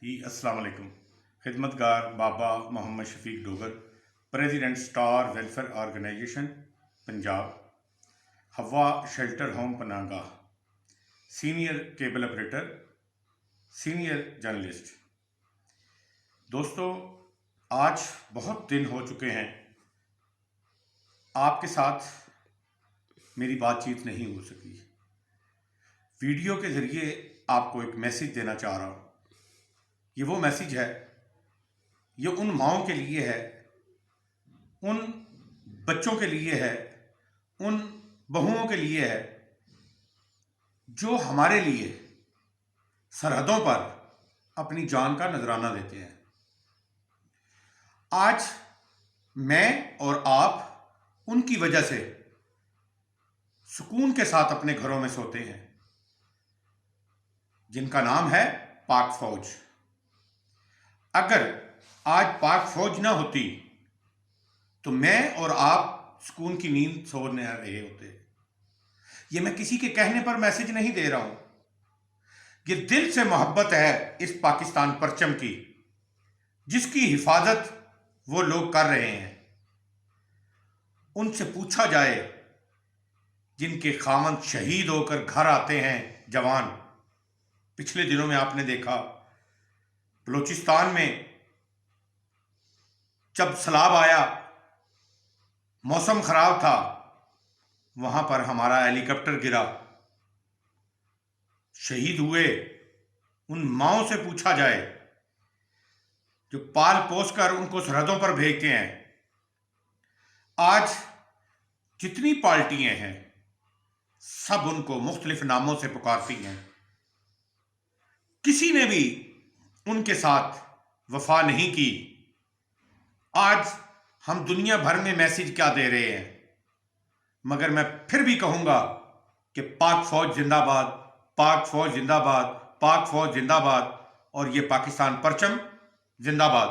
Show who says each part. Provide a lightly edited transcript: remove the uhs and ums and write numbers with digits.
Speaker 1: जी अस्सलाम वालेकुम। खिदमतगार Baba Mohammad Shafiq Dogar, president star welfare organisation Punjab, हवा शेल्टर होम पनाहगाह, senior cable operator, senior journalist. दोस्तों, आज बहुत दिन हो चुके हैं आपके साथ मेरी बातचीत नहीं हो सकी। वीडियो के ज़रिए आपको एक मैसेज देना चाह रहा हूँ। ये वो मैसेज है, ये उन माँओं के लिए है, उन बच्चों के लिए है, उन बहुओं के लिए है जो हमारे लिए सरहदों पर अपनी जान का नजराना देते हैं। आज मैं और आप उनकी वजह से सुकून के साथ अपने घरों में सोते हैं, जिनका नाम है पाक फौज। अगर आज पाक फौज ना होती तो मैं और आप सुकून की नींद सो न रहे होते। ये मैं किसी के कहने पर मैसेज नहीं दे रहा हूं, ये दिल से मोहब्बत है इस पाकिस्तान परचम की, जिसकी हिफाजत वो लोग कर रहे हैं। उनसे पूछा जाए जिनके खामन शहीद होकर घर आते हैं जवान। पिछले दिनों में आपने देखा बलूचिस्तान में जब सैलाब आया, मौसम खराब था, वहां पर हमारा हेलीकॉप्टर गिरा, शहीद हुए। उन माँओं से पूछा जाए जो पाल पोस कर उनको सरहदों पर भेजते हैं। आज जितनी पार्टियां हैं सब उनको मुख्तलिफ नामों से पुकारती हैं। किसी ने भी उनके साथ वफा नहीं की। आज हम दुनिया भर में मैसेज क्या दे रहे हैं, मगर मैं फिर भी कहूंगा कि पाक फौज जिंदाबाद, पाक फौज जिंदाबाद, पाक फौज जिंदाबाद, और ये पाकिस्तान परचम जिंदाबाद।